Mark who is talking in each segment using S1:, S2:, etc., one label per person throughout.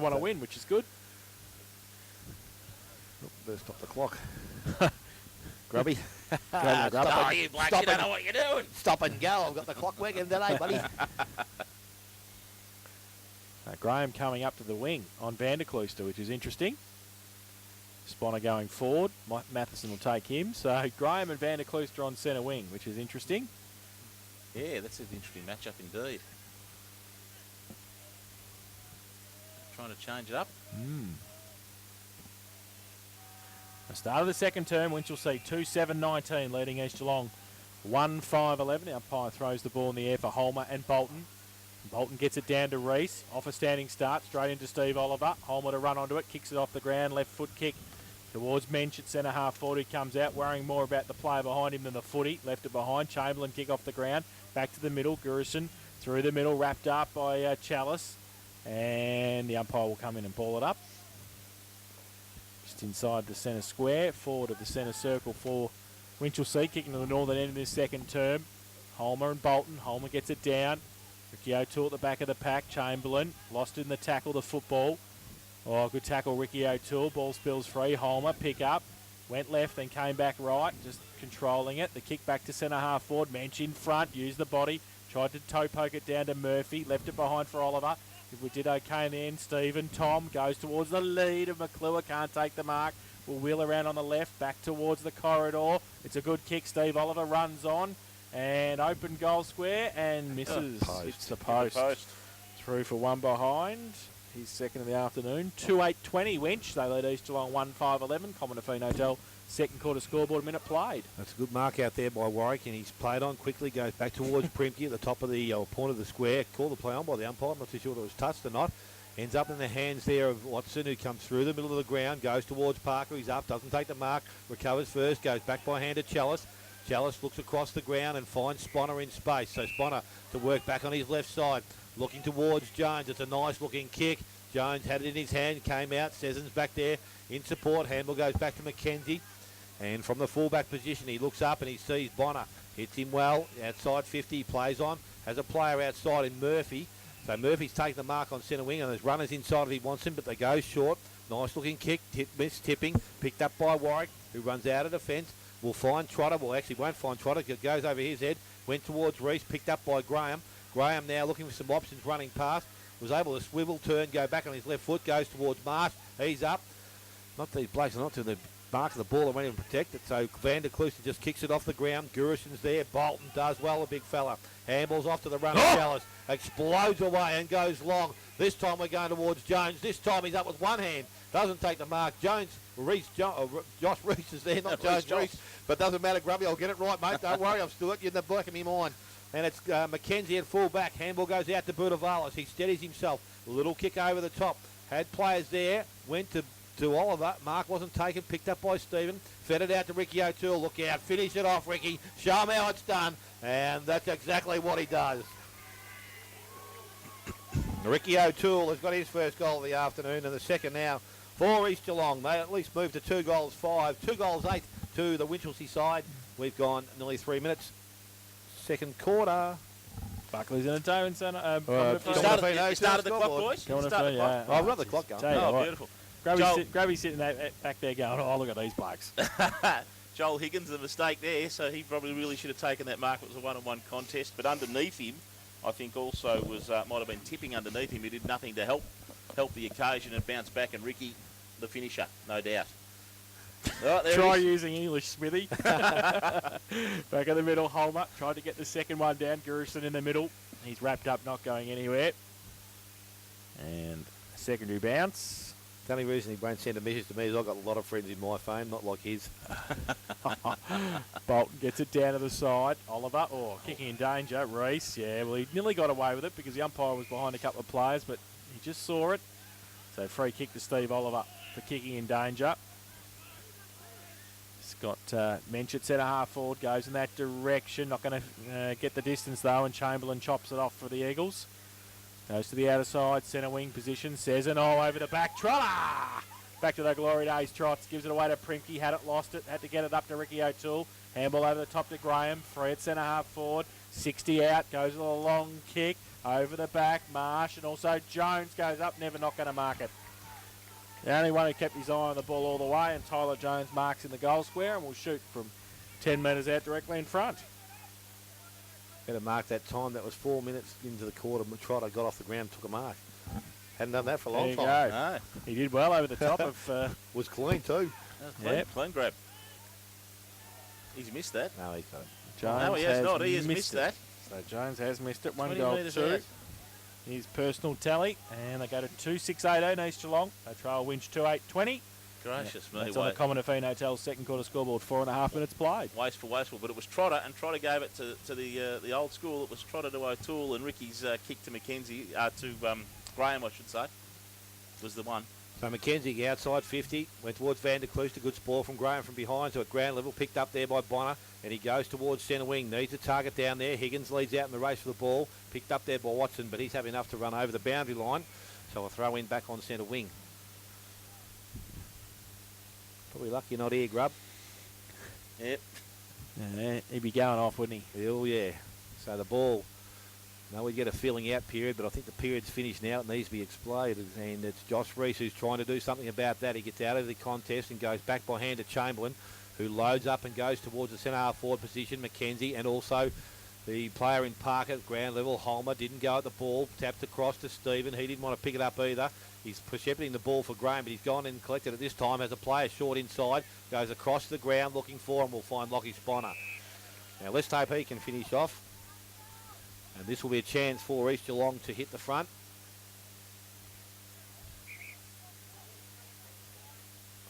S1: want to win, which is good.
S2: Better stop the clock. Grubby.
S3: Oh, you blokes, you don't know what you're doing.
S2: Stop and go. I've got the clock working today, buddy.
S1: Graham coming up to the wing on Vanderklooster, which is interesting. Sponner going forward. Matheson will take him. So Graham and Vanderklooster on centre wing, which is interesting.
S3: Yeah, that's an interesting matchup indeed. Trying to change it up.
S1: The start of the second term, Winchelsea 2-7-19 leading East Geelong 1-5-11. The umpire throws the ball in the air for Holmer and Bolton. Bolton gets it down to Reese. Off a standing start, straight into Steve Oliver. Holmer to run onto it, kicks it off the ground, left foot kick towards Mensch at centre half forward. He comes out, worrying more about the player behind him than the footy. Left it behind. Chamberlain kick off the ground. Back to the middle. Gurison through the middle, wrapped up by Chalice. And the umpire will come in and ball it up. Just inside the centre square, forward of the centre circle for Winchelsea, kicking to the northern end of this second term. Holmer and Bolton. Holmer gets it down. Ricky O'Toole at the back of the pack. Chamberlain lost in the tackle, the football. Oh, good tackle, Ricky O'Toole. Ball spills free. Holmer, pick up. Went left, then came back right, just controlling it. The kick back to centre half forward. Mensch in front, used the body. Tried to toe poke it down to Murphy. Left it behind for Oliver. We did okay in the end. Stephen, Tom goes towards the lead of McClure. Can't take the mark. Will wheel around on the left, back towards the corridor. It's a good kick. Steve Oliver runs on. And open goal square and misses. It's the post. Through for one behind. He's second of the afternoon. 2-8-20 Winch. They lead East Geelong 1-5-11. Common Hotel second quarter scoreboard, minute played.
S2: That's a good mark out there by Warwick, and he's played on quickly, goes back towards Primke at the top of the point of the square. Called the play on by the umpire. I'm not too sure whether it was touched or not. Ends up in the hands there of Watson, who comes through the middle of the ground, goes towards Parker. He's up, doesn't take the mark, recovers first, goes back by hand to Chalice. Chalice looks across the ground and finds Sponner in space. So Sponner to work back on his left side, looking towards Jones. It's a nice looking kick. Jones had it in his hand, came out. Sessions back there in support. Handball goes back to McKenzie. And from the fullback position, he looks up and he sees Bonner. Hits him well. Outside 50, he plays on. Has a player outside in Murphy. So Murphy's taking the mark on centre wing, and there's runners inside if he wants him, but they go short. Nice looking kick. Miss tipping. Picked up by Warwick, who runs out of defence. Will find Trotter. Well, actually won't find Trotter. It goes over his head. Went towards Reese. Picked up by Graham. Graham now looking for some options running past. Was able to swivel, turn, go back on his left foot. Goes towards Marsh. He's up. Not these blokes are not to the mark of the ball and won't even protect it. So Vanderklooster just kicks it off the ground. Gurison's there. Bolton does well, the big fella. Handballs off to the runner. Chalice explodes away and goes long. This time we're going towards Jones. This time he's up with one hand. Doesn't take the mark. Josh Reese is there, not Jones Reese. But doesn't matter, Grubby. I'll get it right, mate. Don't worry. I've still got you in the back of my mind. And it's McKenzie at full back. Handball goes out to Budavalis. He steadies himself. A little kick over the top. Had players there. Went to Oliver. Mark wasn't taken. Picked up by Stephen. Fed it out to Ricky O'Toole. Look out. Finish it off, Ricky. Show him how it's done. And that's exactly what he does. Ricky O'Toole has got his first goal of the afternoon, and the second now for East Geelong. They at least moved to 2 goals 5. 2 goals 8 to the Winchelsea side. We've gone nearly 3 minutes. Second quarter.
S1: Buckley's Entertainment Centre.
S3: You started the clock, boys?
S1: I've
S2: got the clock going.
S3: Oh, beautiful.
S1: Grabby's sitting back there going, oh, look at these blokes.
S3: Joel Higgins, a mistake there, so he probably really should have taken that mark. It was a one-on-one contest, but underneath him, I think also was might have been tipping underneath him. He did nothing to help the occasion and bounce back, and Ricky, the finisher, no doubt.
S1: Try using English, Smithy. Back in the middle, Holmer tried to get the second one down. Gurison in the middle. He's wrapped up, not going anywhere. And a secondary bounce.
S2: The only reason he won't send a message to me is I've got a lot of friends in my phone, not like his.
S1: Bolton gets it down to the side. Oliver, kicking in danger. Reese, well, he nearly got away with it because the umpire was behind a couple of players, but he just saw it. So free kick to Steve Oliver for kicking in danger. He's got Mensch at centre half forward, goes in that direction. Not going to get the distance though, and Chamberlain chops it off for the Eagles. Goes to the outer side, centre wing position. Sesson over the back. Trotter! Back to the glory days, trots. Gives it away to Primke. Had it, lost it. Had to get it up to Ricky O'Toole. Handball over the top to Graham. Free at centre half forward. 60 out. Goes with a long kick. Over the back, Marsh, and also Jones goes up, never not going to mark it. The only one who kept his eye on the ball all the way, and Tyler Jones marks in the goal square and will shoot from 10 metres out directly in front.
S2: Better mark that time. That was 4 minutes into the quarter. Trotter got off the ground, took a mark. Hadn't done that for a long time.
S1: There you go.
S3: No.
S1: He did well over the top of...
S2: Was clean too.
S3: That was clean, clean grab. He's missed that.
S2: No, he's got it.
S1: Jones
S3: No, he has not. He has missed that.
S1: So Jones has missed it. 1
S3: 20
S1: goal,
S3: metres
S1: 2.
S3: out.
S1: His personal tally. And they go to 2-6-18 East Geelong. They trail Winch 2-8-20.
S3: Gracious me.
S1: That's on the Commonwealth Hotel second quarter scoreboard. 4.5 minutes played.
S3: Wasteful, but it was Trotter, and Trotter gave it to the old school. It was Trotter to O'Toole, and Ricky's kick to Mackenzie, to Graham, I should say, was the one.
S2: So Mackenzie outside 50, went towards Van der Kloos, a good spoil from Graham from behind, so at ground level, picked up there by Bonner, and he goes towards centre wing, needs a target down there. Higgins leads out in the race for the ball, picked up there by Watson, but he's having enough to run over the boundary line, so a throw in back on centre wing. Probably lucky you're not here, Grub.
S3: Yep.
S1: Yeah, he'd be going off, wouldn't he?
S2: Oh, yeah. So the ball, no, we get a filling out period, but I think the period's finished now. It needs to be exploded, and it's Josh Reese who's trying to do something about that. He gets out of the contest and goes back by hand to Chamberlain, who loads up and goes towards the centre half forward position, Mackenzie, and also the player in Parker at ground level, Holmer, didn't go at the ball, tapped across to Stephen. He didn't want to pick it up either. He's shepherding the ball for Graham, but he's gone and collected it this time as a player short inside, goes across the ground looking for him. We'll find Lockie Sponner. Now let's hope he can finish off. And this will be a chance for East Geelong to hit the front.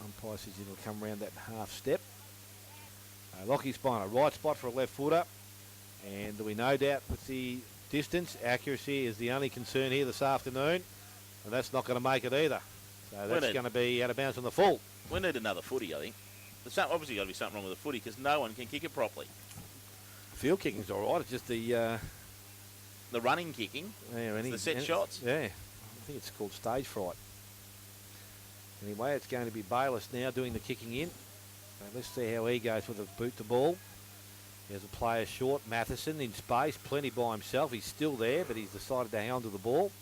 S2: Umpire says he'll come round that half step. Lockie Sponner, right spot for a left footer. And there'll be no doubt with the distance, accuracy is the only concern here this afternoon. And that's not going to make it either. So that's going to be out of bounds on the full.
S3: We need another footy, I think. There's obviously got to be something wrong with the footy because no one can kick it properly.
S2: Field kicking's all right. It's just the
S3: running kicking, the set shots.
S2: Yeah, I think it's called stage fright. Anyway, it's going to be Bayliss now doing the kicking in. So let's see how he goes with the boot to ball. There's a player short, Matheson in space, plenty by himself. He's still there, but he's decided to hang on to the ball.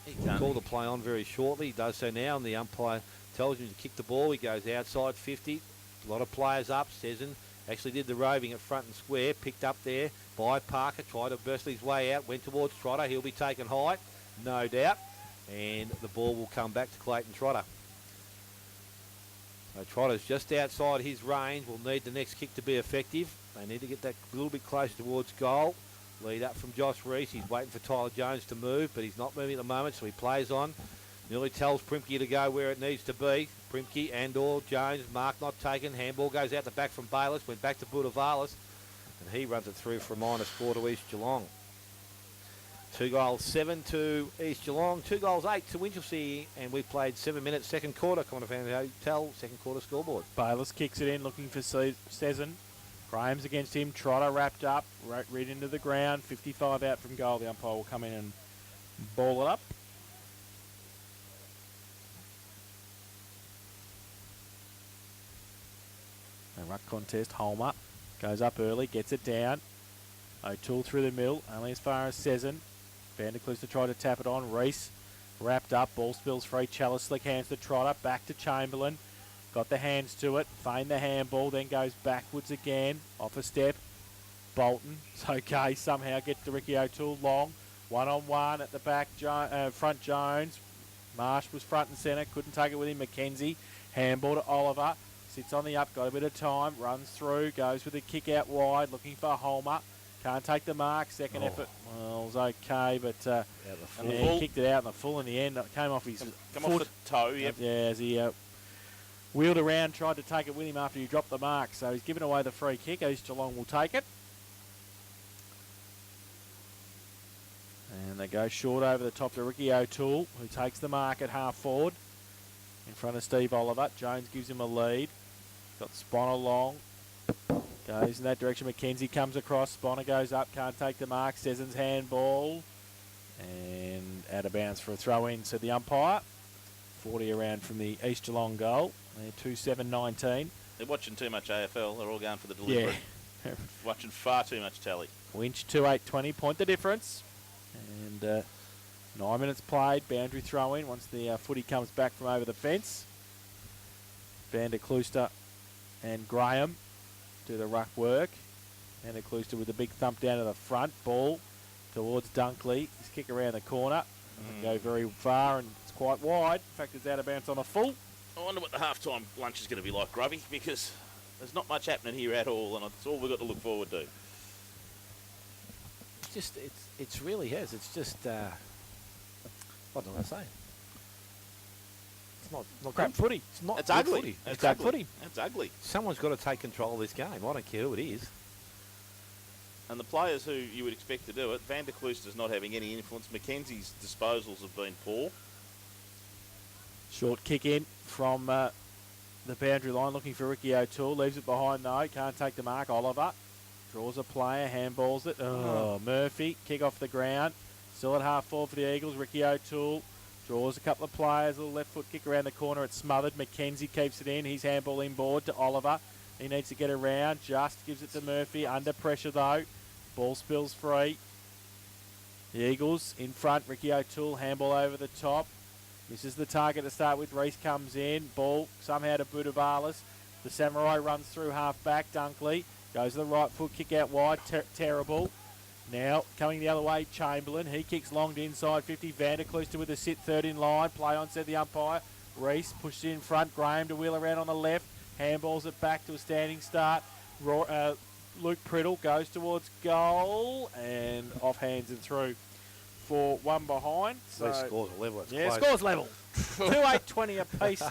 S2: He'll call the play on very shortly. He does so now, and the umpire tells him to kick the ball. He goes outside 50. A lot of players up. Sezin actually did the roving at front and square, picked up there by Parker, tried to burst his way out, went towards Trotter. He'll be taken high, no doubt, and the ball will come back to Clayton Trotter. So Trotter's just outside his range. Will need the next kick to be effective. They need to get that a little bit closer towards goal. Lead up from Josh Reese. He's waiting for Tyler Jones to move, but he's not moving at the moment, so he plays on. Nearly tells Primke to go where it needs to be. Primke and or Jones, mark not taken. Handball goes out the back from Bayliss, went back to Budavalis, and he runs it through for a -4 to East Geelong. 2 goals, 7 to East Geelong, 2 goals, 8 to Winchelsea, and we played 7 minutes, second quarter, Commonwealth Hotel, second quarter scoreboard.
S1: Bayliss kicks it in, looking for Sezin. Graham's against him. Trotter wrapped up, right into the ground. 55 out from goal. The umpire will come in and ball it up. A ruck contest. Holmer goes up early, gets it down. O'Toole through the middle, only as far as Sezin. Van der Kloos to try to tap it on. Reese wrapped up. Ball spills free. Chalice slick hands to Trotter. Back to Chamberlain. Got the hands to it, feigned the handball, then goes backwards again, off a step. Bolton, it's okay, somehow gets to Ricky O'Toole, long, one-on-one at the back, front Jones. Marsh was front and centre, couldn't take it with him. Mackenzie, handball to Oliver, sits on the up, got a bit of time, runs through, goes with a kick out wide, looking for Holmer. Can't take the mark, second effort, well, it was okay, but he kicked it out in the full in the end. It came off his
S3: Come
S1: foot.
S3: off the toe, yep.
S1: Yeah, as he wheeled around, tried to take it with him after he dropped the mark. So he's given away the free kick. East Geelong will take it. And they go short over the top to Ricky O'Toole, who takes the mark at half forward in front of Steve Oliver. Jones gives him a lead. Got Sponner long. Goes in that direction. Mackenzie comes across. Sponner goes up, can't take the mark. Sezin's handball. And out of bounds for a throw in, said the umpire. 40 around from the East Geelong goal. They're 2-7-19.
S3: They're watching too much AFL. They're all going for the delivery.
S1: Yeah.
S3: Watching far too much telly.
S1: Winch 2-8-20. Point the difference. And 9 minutes played, boundary throw in once the footy comes back from over the fence. Van der Klooster and Graham do the ruck work. Van der Klooster with a big thump down to the front. Ball towards Dunkley. His kick around the corner. Doesn't go very far and it's quite wide. In fact, it's out of bounds on a full.
S3: I wonder what the half-time lunch is going to be like, Grubby, because there's not much happening here at all, and it's all we've got to look forward to.
S2: It's really has. It's just, what do I say? It's not
S1: Crap
S2: good.
S1: footy.
S2: It's not
S3: It's
S2: good
S3: ugly.
S2: footy.
S3: It's
S1: It's crap
S3: ugly.
S1: footy.
S3: It's ugly.
S2: Someone's got to take control of this game. I don't care who it is.
S3: And the players who you would expect to do it, Van der Klooster's not having any influence. Mackenzie's disposals have been poor.
S1: Short kick in from the boundary line, looking for Ricky O'Toole. Leaves it behind though. Can't take the mark. Oliver draws a player, handballs it. Murphy, kick off the ground. Still at half forward for the Eagles. Ricky O'Toole draws a couple of players. A little left foot kick around the corner. It's smothered. Mackenzie keeps it in. His handball inboard to Oliver. He needs to get around. Just gives it to Murphy. Under pressure though. Ball spills free. The Eagles in front. Ricky O'Toole, handball over the top. Misses the target to start with. Reese comes in. Ball somehow to Budavalis. The Samurai runs through half back. Dunkley goes to the right foot. Kick out wide. Terrible. Now coming the other way. Chamberlain. He kicks long to inside 50. Van der Klooster with a sit third in line. Play on, said the umpire. Reese pushed in front. Graham to wheel around on the left. Handballs it back to a standing start. Luke Priddle goes towards goal and off hands and through for one behind. So
S2: These scores are level. It's
S1: yeah,
S2: close.
S1: scores level. 2-8-20 apiece.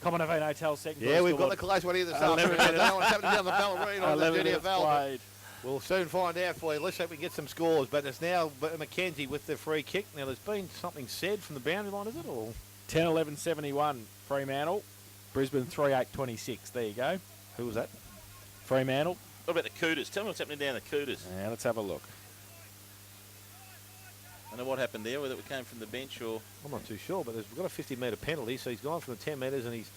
S1: Common Event Hotel second.
S2: Yeah, we've got the close one here this afternoon. I don't know what's happening down the Ballerina on the
S1: 11 minutes
S2: GDFL.
S1: played.
S2: We'll soon find out for you. Let's hope we can get some scores. But it's now Mackenzie with the free kick. Now, there's been something said from the boundary line, is it? Or
S1: 10-11-71 Fremantle. Brisbane 3-8-26. There you go.
S2: who was that?
S1: Fremantle.
S3: What about the Cooters? Tell me what's happening down the Cooters.
S1: Yeah, let's have a look.
S3: I don't know what happened there, whether it came from the bench or...
S2: I'm not too sure, but we've got a 50-metre penalty, so he's gone from the 10 metres and he's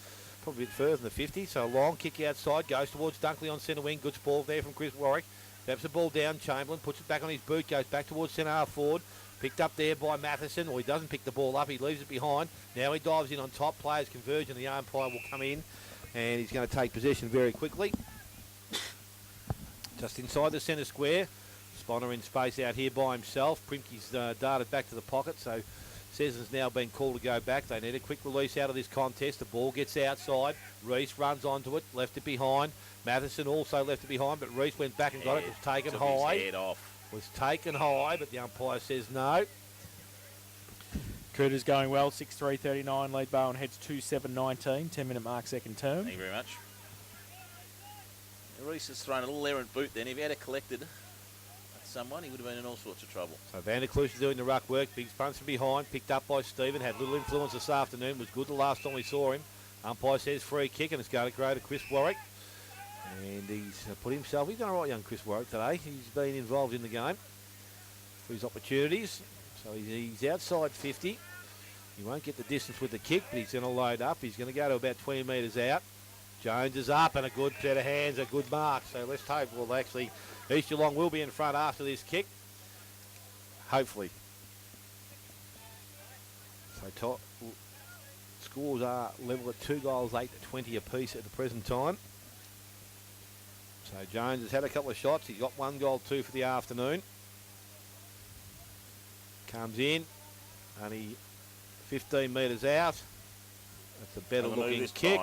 S2: probably a bit further than the 50. So a long kick outside, goes towards Dunkley on centre wing. Good ball there from Chris Warwick. Taps the ball down, Chamberlain puts it back on his boot, goes back towards centre half forward. Picked up there by Matheson, or he doesn't pick the ball up, he leaves it behind. Now he dives in on top, players converge and the umpire will come in and he's going to take possession very quickly. Just inside the centre square. Sponner in space out here by himself. Primke's darted back to the pocket, so Session's now been called to go back. They need a quick release out of this contest. The ball gets outside. Reese runs onto it, left it behind. Matheson also left it behind, but Reese went back and got it. It was taken
S3: took
S2: high.
S3: his head off.
S2: Was taken high, but the umpire says no.
S1: Cooters going well, 6-3-39, lead Bowen heads 2-7-19, 10-minute mark second term.
S3: Thank you very much. Reese has thrown a little errant boot then. If he had it collected at someone, he would have been in all sorts of trouble.
S2: So Van der Klooster doing the ruck work. Big punch from behind, picked up by Stephen. Had little influence this afternoon. Was good the last time we saw him. Umpire says free kick, and it's going to go to Chris Warwick. And he's put himself, he's done all right, young Chris Warwick today. He's been involved in the game for his opportunities. So he's outside 50. He won't get the distance with the kick, but he's going to load up. He's going to go to about 20 metres out. Jones is up and a good set of hands, a good mark. So let's hope, well, actually, East Geelong will be in front after this kick. Hopefully. So scores are level at 2 goals, 8-20 apiece at the present time. So Jones has had a couple of shots. He's got 1 goal, 2 for the afternoon. Comes in, only 15 metres out. That's a better looking kick.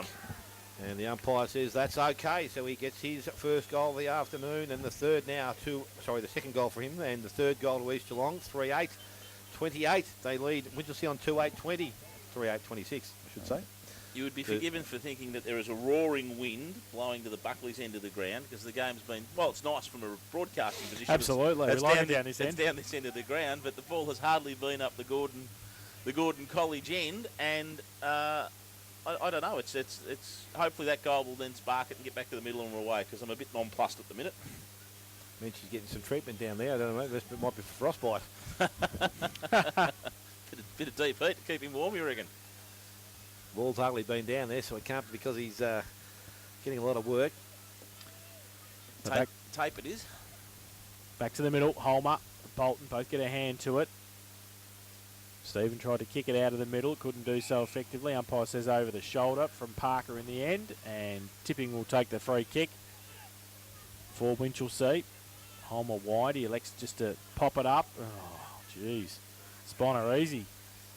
S2: And the umpire says that's okay. So he gets his first goal of the afternoon and the third now the second goal for him and the third goal to East Geelong. 3-8-28. They lead Winchelsea on 2-8-20. 3-8-26, I should say.
S3: You would be forgiven for thinking that there is a roaring wind blowing to the Buckley's end of the ground because the game's been, well, it's nice from a broadcasting position.
S1: Absolutely, we like it down this end.
S3: It's down this end of the ground, but the ball has hardly been up the Gordon College end, and I don't know. It's hopefully that goal will then spark it and get back to the middle and we're away because I'm a bit nonplussed at the minute.
S2: She's getting some treatment down there. I don't know. This might be for frostbite.
S3: bit of deep heat to keep him warm, you reckon?
S2: Ball's hardly been down there, so it can't be because he's getting a lot of work.
S3: Tape it is.
S1: Back to the middle. Holmer, Bolton both get a hand to it. Stephen tried to kick it out of the middle, couldn't do so effectively. Umpire says over the shoulder from Parker in the end, and Tipping will take the free kick for Winchelsea. Homer wide, he elects just to pop it up. Oh, jeez. Spiner easy.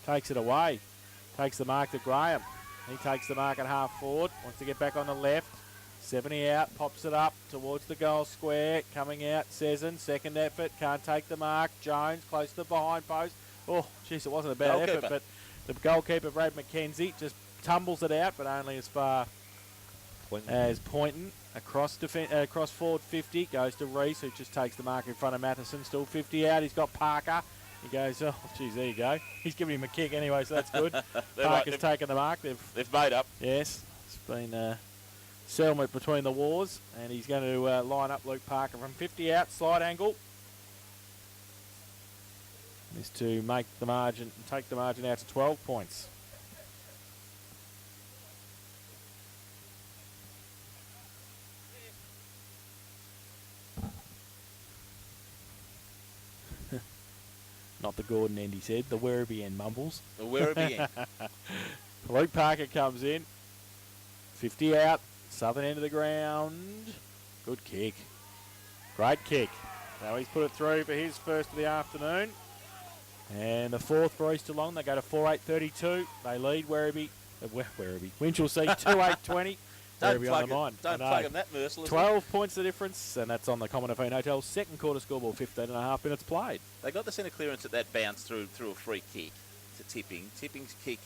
S1: Takes it away. Takes the mark to Graham. He takes the mark at half forward. Wants to get back on the left. 70 out, pops it up towards the goal square. Coming out, Sezin. Second effort, can't take the mark. Jones close to the behind post. Oh, jeez, it wasn't a bad effort, but the goalkeeper, Brad McKenzie, just tumbles it out, but only as far as Poynton. Across forward 50, goes to Reese, who just takes the mark in front of Matheson. Still 50 out. He's got Parker. He goes, oh, geez, there you go. He's giving him a kick anyway, so that's good. Parker's taken the mark.
S3: They've made up.
S1: Yes, it's been a settlement between the wars, and he's going to line up Luke Parker from 50 out, slide angle. Is to make the margin, take the margin out to 12 points. Not the Gordon end, he said. The Werribee end mumbles.
S3: The Werribee end.
S1: Luke Parker comes in. 50 out. Southern end of the ground. Good kick. Great kick. Now he's put it through for his first of the afternoon. And the fourth for East Geelong. They go to 4-8-32. They lead Werribee. Winchelsea 2-8-20.
S3: Don't plug them that mercilessly.
S1: 12 points the difference, and that's on the Common Hotel Hotel. Second quarter scoreboard, 15.5 minutes played.
S3: They got the centre clearance at that bounce through a free kick to Tipping. Tipping's kick,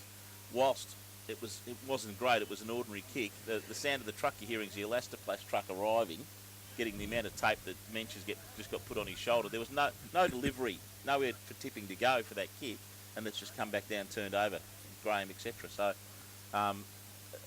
S3: whilst it wasn't great, it was an ordinary kick. The sound of the truck you're hearing is the Elastoplast truck arriving, getting the amount of tape that Mench just got put on his shoulder. There was no delivery, nowhere for Tipping to go for that kick, and it's just come back down, turned over, Graham, etc. So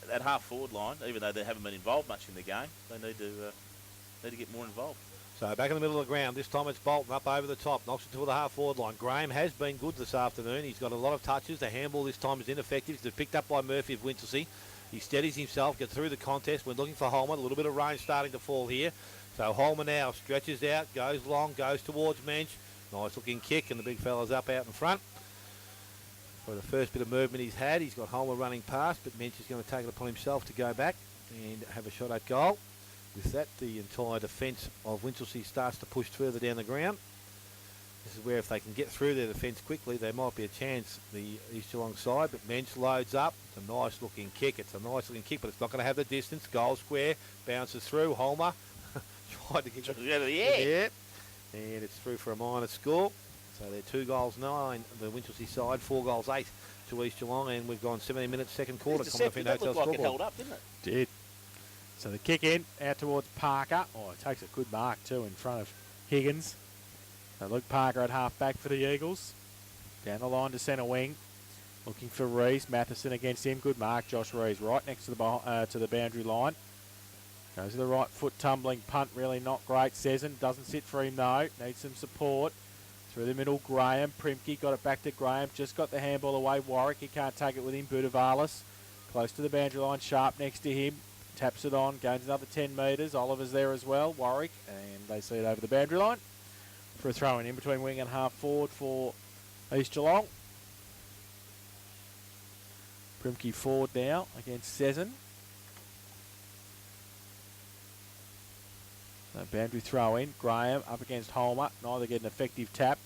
S3: that half-forward line, even though they haven't been involved much in the game, they need to get more involved.
S2: So back in the middle of the ground, this time it's Bolton up over the top, knocks it to the half-forward line. Graham has been good this afternoon. He's got a lot of touches. The handball this time is ineffective. It's picked up by Murphy of Winchelsea. He steadies himself, gets through the contest. We're looking for Holman. A little bit of rain starting to fall here. So Holman now stretches out, goes long, goes towards Mench. Nice-looking kick, and the big fella's up out in front. For the first bit of movement he's had, he's got Holmer running past, but Mench is going to take it upon himself to go back and have a shot at goal. With that, the entire defence of Winchelsea starts to push further down the ground. This is where if they can get through their defence quickly, there might be a chance, the East Geelong side, but Mench loads up. It's a nice-looking kick. It's a nice-looking kick, but it's not going to have the distance. Goal square, bounces through. Holmer tried to kick it
S3: out of the air.
S2: Yeah. And it's through for a minor score. So they're 2 goals 9, the Winchelsea side, 4 goals 8 to East Geelong, and we've gone 70 minutes second quarter.
S3: That looked like it held up, didn't it?
S1: Did. So the kick in, out towards Parker. Oh, it takes a good mark too in front of Higgins. So Luke Parker at half back for the Eagles. Down the line to centre wing. Looking for Rees. Matheson against him. Good mark, Josh Rees, right next to the boundary line. Goes to the right foot, tumbling punt, really not great. Sezin doesn't sit for him though. Needs some support. Through the middle, Graham. Primke got it back to Graham. Just got the handball away. Warwick, he can't take it with him. Budavalis close to the boundary line. Sharp next to him. Taps it on. Gains another 10 metres. Oliver's there as well. Warwick. And they see it over the boundary line for a throw in between wing and half forward for East Geelong. Primke forward now against Sezin. So boundary throw in. Graham up against Holmer. Neither get an effective tap.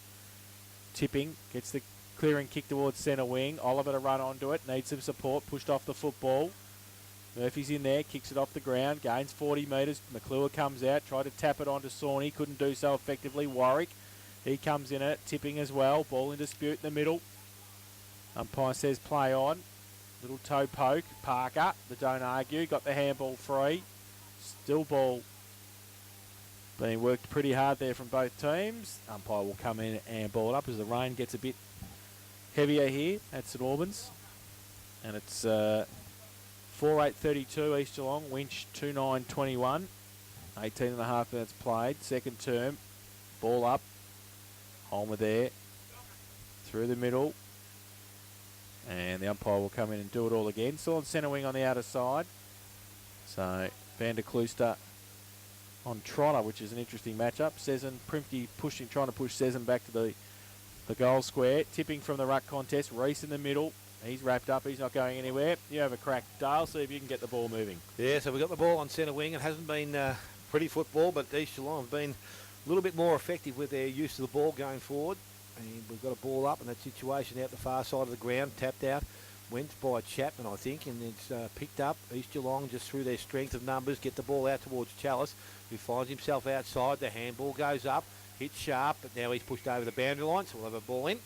S1: Tipping. Gets the clearing kick towards centre wing. Oliver to run onto it. Needs some support. Pushed off the football. Murphy's in there. Kicks it off the ground. Gains 40 metres. McClure comes out. Tried to tap it onto Sawney. Couldn't do so effectively. Warwick. He comes in it. Tipping as well. Ball in dispute in the middle. Umpire says play on. Little toe poke. Parker. But don't argue. Got the handball free. Still ball being worked pretty hard there from both teams. Umpire will come in and ball it up as the rain gets a bit heavier here at St.Albans. And it's 4-8-32 East Geelong. Winch 2-9-21. 18.5 minutes played. Second term. Ball up. Holmer there. Through the middle. And the umpire will come in and do it all again. Still on centre wing on the outer side. So Van der Klooster on Trotter, which is an interesting matchup. Sezin, Primke trying to push Sezin back to the the goal square. Tipping from the ruck contest. Reese in the middle. He's wrapped up. He's not going anywhere. You have a crack, Dale. See if you can get the ball moving.
S2: Yeah, so we've got the ball on centre wing. It hasn't been pretty football, but East Geelong have been a little bit more effective with their use of the ball going forward. And we've got a ball up in that situation out the far side of the ground, tapped out. Went by Chapman, I think, and it's picked up. East Geelong, just through their strength of numbers, get the ball out towards Chalice, who finds himself outside. The handball goes up, hits sharp, but now he's pushed over the boundary line, so we'll have a ball in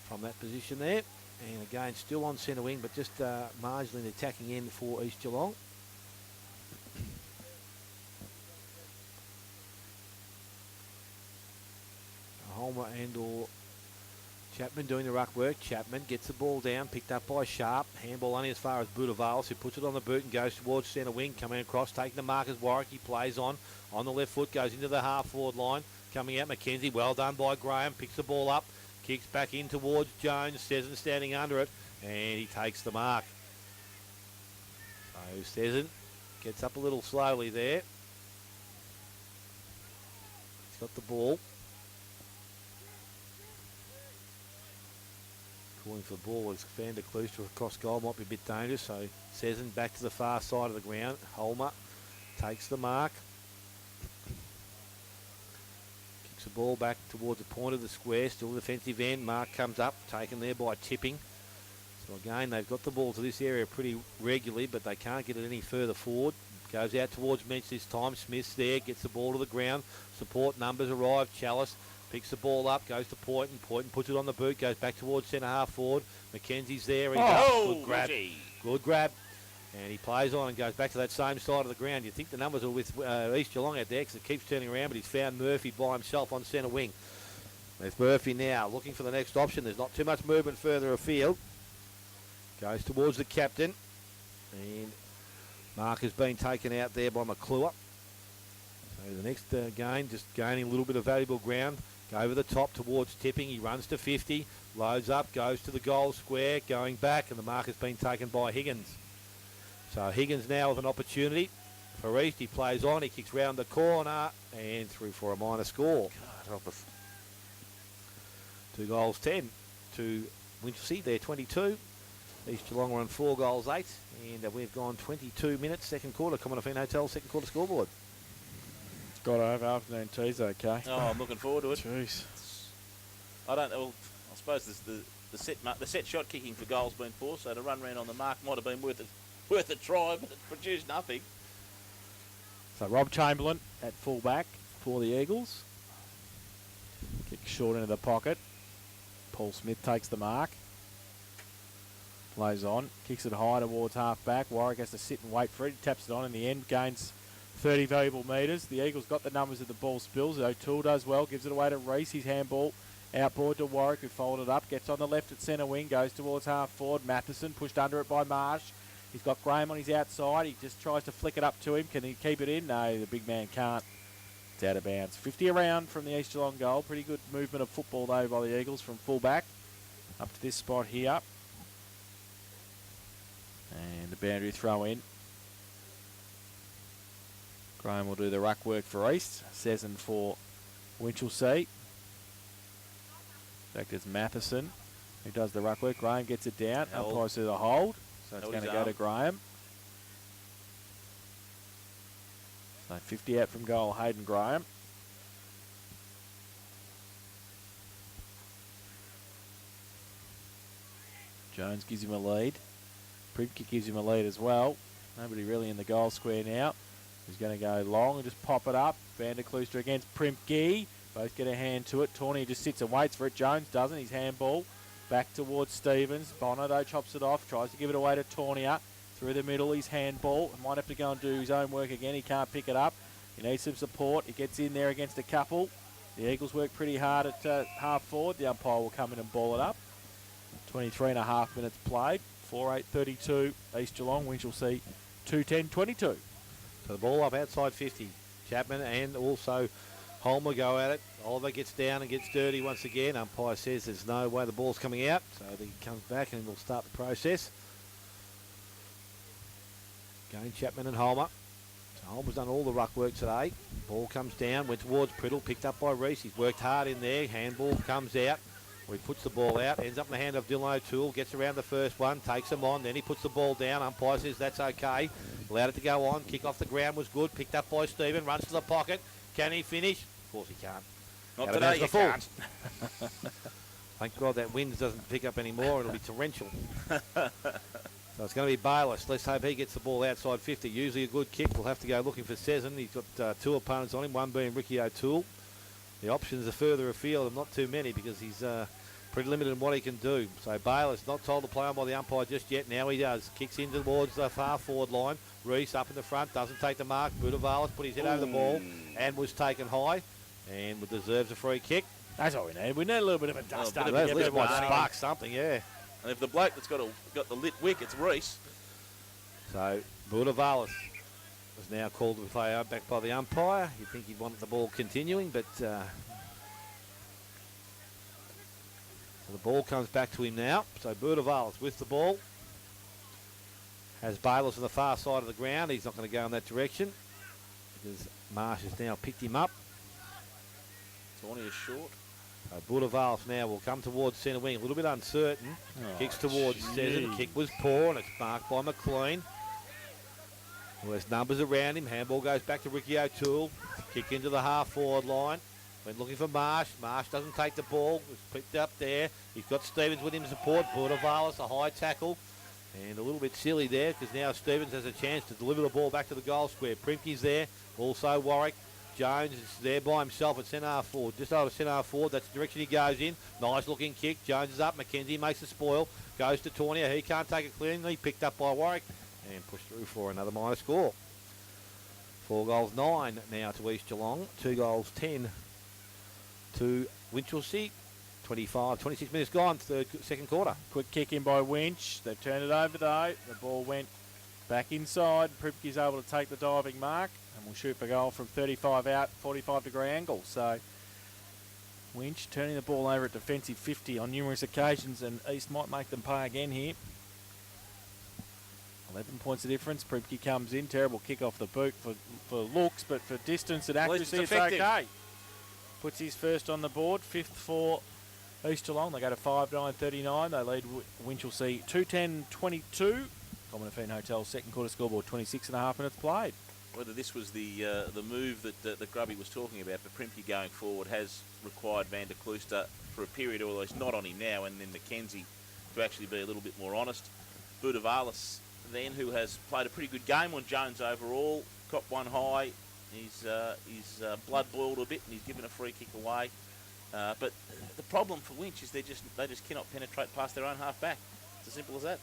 S2: from that position there. And again, still on centre wing, but just marginally in the attacking end for East Geelong. Holmer and or Chapman doing the ruck work. Chapman gets the ball down, picked up by Sharp. Handball only as far as Budavalis, who puts it on the boot and goes towards centre wing. Coming across, taking the mark as Warwick. He plays on the left foot, goes into the half-forward line. Coming out, Mackenzie. Well done by Graham. Picks the ball up, kicks back in towards Jones. Sesson standing under it, and he takes the mark. So Sesson gets up a little slowly there. He's got the ball. Calling for the ball as Van der Kloos to across goal might be a bit dangerous, so Sesson back to the far side of the ground. Holmer takes the mark. Kicks the ball back towards the point of the square, still defensive end. Mark comes up, taken there by Tipping. So again, they've got the ball to this area pretty regularly, but they can't get it any further forward. Goes out towards Mensch this time. Smith's there, gets the ball to the ground. Support numbers arrive. Chalice picks the ball up, goes to Poynton. Poynton puts it on the boot, goes back towards centre half forward. Mackenzie's there. Good grab. Good grab. And he plays on and goes back to that same side of the ground. You'd think the numbers are with East Geelong out there because it keeps turning around, but he's found Murphy by himself on centre wing. There's Murphy now looking for the next option. There's not too much movement further afield. Goes towards the captain. And mark has been taken out there by McClure. So the next gain, just gaining a little bit of valuable ground. Over the top towards Tipping. He runs to 50. Loads up, goes to the goal square, going back, and the mark has been taken by Higgins. So Higgins now with an opportunity for East. He plays on, he kicks round the corner, and through for a minor score.
S3: God help us.
S2: 2 goals 10 to Winchelsea. They're 22. East Geelong are on 4 goals 8, and we've gone 22 minutes, second quarter. Commonwealth Hotel, second quarter scoreboard.
S1: Got over afternoon tea's okay.
S3: Oh, I'm looking forward to it.
S1: Jeez.
S3: I don't know. Well, I suppose the set shot kicking for goals been poor, so to run round on the mark might have been worth a try, but it produced nothing.
S1: So Rob Chamberlain at full back for the Eagles. Kick short into the pocket. Paul Smith takes the mark. Plays on. Kicks it high towards half back. Warwick has to sit and wait for it. He taps it on in the end. Gains 30 valuable metres. The Eagles got the numbers of the ball spills. O'Toole does well. Gives it away to Reese. His handball outboard to Warwick, who folded up. Gets on the left at centre wing. Goes towards half forward. Matheson pushed under it by Marsh. He's got Graham on his outside. He just tries to flick it up to him. Can he keep it in? No, the big man can't. It's out of bounds. 50 around from the East Geelong goal. Pretty good movement of football, though, by the Eagles from full back up to this spot here. And the boundary throw in. Graham will do the ruck work for East. Sesson for Winchelsea. In fact, it's Matheson who does the ruck work. Graham gets it down. Umpires to the hold. So it's going to go to Graham. So 50 out from goal, Hayden Graham. Jones gives him a lead. Primke gives him a lead as well. Nobody really in the goal square now. He's going to go long and just pop it up. Van der Kloos against Primke. Both get a hand to it. Tawney just sits and waits for it. Jones doesn't. His handball back towards Stevens. Bonato chops it off. Tries to give it away to Tawney. Through the middle, his handball. Might have to go and do his own work again. He can't pick it up. He needs some support. He gets in there against a couple. The Eagles work pretty hard at half forward. The umpire will come in and ball it up. 23 and a half minutes played. 4-8-32. East Geelong, Winchelsea 2-10-22.
S2: So the ball up outside 50. Chapman and also Holmer go at it. Oliver gets down and gets dirty once again. Umpire says there's no way the ball's coming out. So he comes back and we'll start the process. Again, Chapman and Holmer. So Holmer's done all the ruck work today. Ball comes down, went towards Priddle, picked up by Reese. He's worked hard in there. Handball comes out. where he puts the ball out, ends up in the hand of Dylan O'Toole, gets around the first one, takes him on, then he puts the ball down. Umpire says that's okay. Allowed it to go on. Kick off the ground was good. Picked up by Stephen, runs to the pocket. Can he finish? Of course he can't.
S3: Not
S2: Out
S3: today,
S2: of
S3: you
S2: bounds
S3: can't.
S2: the full. Thank God that wind doesn't pick up anymore. It'll be torrential. So it's going to be Bayless. Let's hope he gets the ball outside 50. Usually a good kick. We'll have to go looking for Sezin. He's got two opponents on him, one being Ricky O'Toole. The options are further afield and not too many because he's pretty limited in what he can do. So Bayless not told to play on by the umpire just yet. Now he does. Kicks in towards the far forward line. Reese up in the front. Doesn't take the mark. Budavalis put his head over the ball and was taken high and deserves a free kick.
S1: That's all we need. We need a little bit of a dust up.
S2: At least might spark something, yeah.
S3: And if the bloke that's got the lit wick, it's Reese.
S2: So Budavalis is now called to play back by the umpire. You'd think he'd wanted the ball continuing, but so the ball comes back to him now. So Budavalis with the ball. Has Bayless on the far side of the ground. He's not going to go in that direction because Marsh has now picked him up.
S3: Tawny is short.
S2: So Budavalis now will come towards centre wing. A little bit uncertain. Kicks towards Sezin. Kick was poor and it's marked by McLean. Well, there's numbers around him. Handball goes back to Ricky O'Toole. Kick into the half-forward line. Went looking for Marsh. Marsh doesn't take the ball. It's picked up there. He's got Stevens with him to support. Budavalis, a high tackle. And a little bit silly there because now Stevens has a chance to deliver the ball back to the goal square. Primke's there. Also Warwick. Jones is there by himself at centre half forward. Just over centre half forward. That's the direction he goes in. Nice looking kick. Jones is up. McKenzie makes the spoil. Goes to Tornia. He can't take it cleanly. Picked up by Warwick. And pushed through for another minor score. 4 goals 9 now to East Geelong. 2 goals 10 to Winchelsea. 26 minutes gone, second quarter.
S1: Quick kick in by Winch. They've turned it over though. The ball went back inside. Primke's able to take the diving mark and will shoot for goal from 35 out, 45-degree angle. So Winch turning the ball over at defensive 50 on numerous occasions, and East might make them pay again here. 11 points of difference. Primke comes in. Terrible kick off the boot for looks, but for distance and accuracy, it's okay. Puts his first on the board. 5th for East Geelong. They go to 5-9-39. They lead Winchelsea 2-10-22. Common Feen Hotel's second quarter scoreboard, 26.5 minutes played.
S3: Whether this was the move that Grubby was talking about, but Primke going forward has required Van der Klooster for a period, although he's not on him now, and then McKenzie to actually be a little bit more honest. Budavalis then, who has played a pretty good game on Jones overall, copped one high. He's blood boiled a bit and he's given a free kick away. But the problem for Winch is they just cannot penetrate past their own half back. It's as simple as that.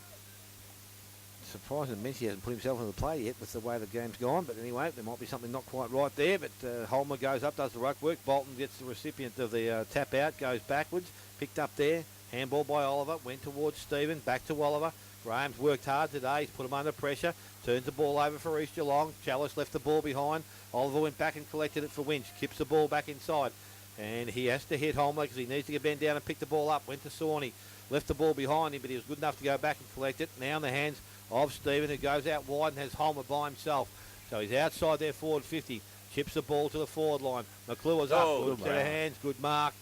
S2: Surprising Messi hasn't put himself in the play yet with the way the game's gone. But anyway, there might be something not quite right there. But Holmer goes up, does the ruck work. Bolton gets the recipient of the tap out, goes backwards. Picked up there. Handball by Oliver. Went towards Stephen. Back to Oliver. Graham's worked hard today. He's put him under pressure. Turns the ball over for East Geelong. Chalice left the ball behind. Oliver went back and collected it for Winch. Kips the ball back inside. And he has to hit Holmer because he needs to get bent down and pick the ball up. Went to Sawney. Left the ball behind him, but he was good enough to go back and collect it. Now in the hands of Stephen, who goes out wide and has Holmer by himself. So he's outside there, forward 50. Chips the ball to the forward line. McClure's up. Good set of hands. Good mark.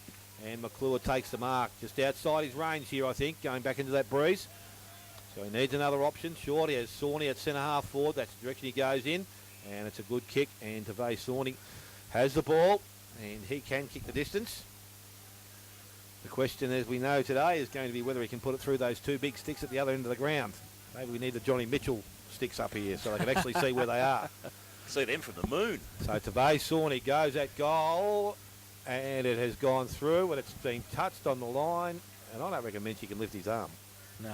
S2: And McClure takes the mark. Just outside his range here, I think, going back into that breeze. So he needs another option. Short, he has Sawney at centre half forward. That's the direction he goes in. And it's a good kick. And Tavay Sawney has the ball. And he can kick the distance. The question, as we know today, is going to be whether he can put it through those two big sticks at the other end of the ground. Maybe we need the Johnny Mitchell sticks up here so they can actually see where they are.
S3: See them from the moon.
S2: So Tavay Sawney goes at goal. And it has gone through. And it's been touched on the line. And I don't reckon Minchie can lift his arm.
S1: No.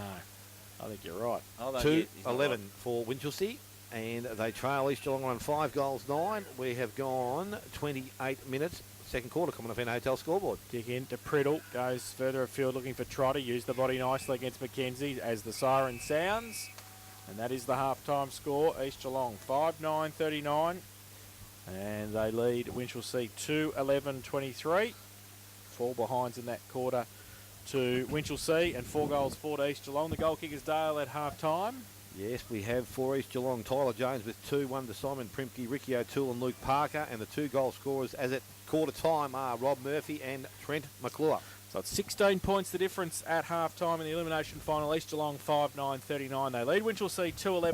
S1: I think you're right.
S2: 2-11 for Winchelsea, and they trail East Geelong on 5 goals 9. We have gone 28 minutes, second quarter, Common Feen Hotel scoreboard.
S1: Kick into Priddle, goes further afield looking for Trotter, used the body nicely against McKenzie as the siren sounds. And that is the half-time score, East Geelong 5-9-39. And they lead Winchelsea 2-11-23. 4 behinds in that quarter to Winchelsea, and 4 goals 4 to East Geelong. The goal kickers Dale at half time.
S2: Yes, we have for East Geelong Tyler Jones with 2, 1 to Simon Primke, Ricky O'Toole and Luke Parker, and the 2 goal scorers as at quarter time are Rob Murphy and Trent McClure.
S1: So it's 16 points the difference at half time in the elimination final. East Geelong 5-9-39. They lead Winchelsea 2-11.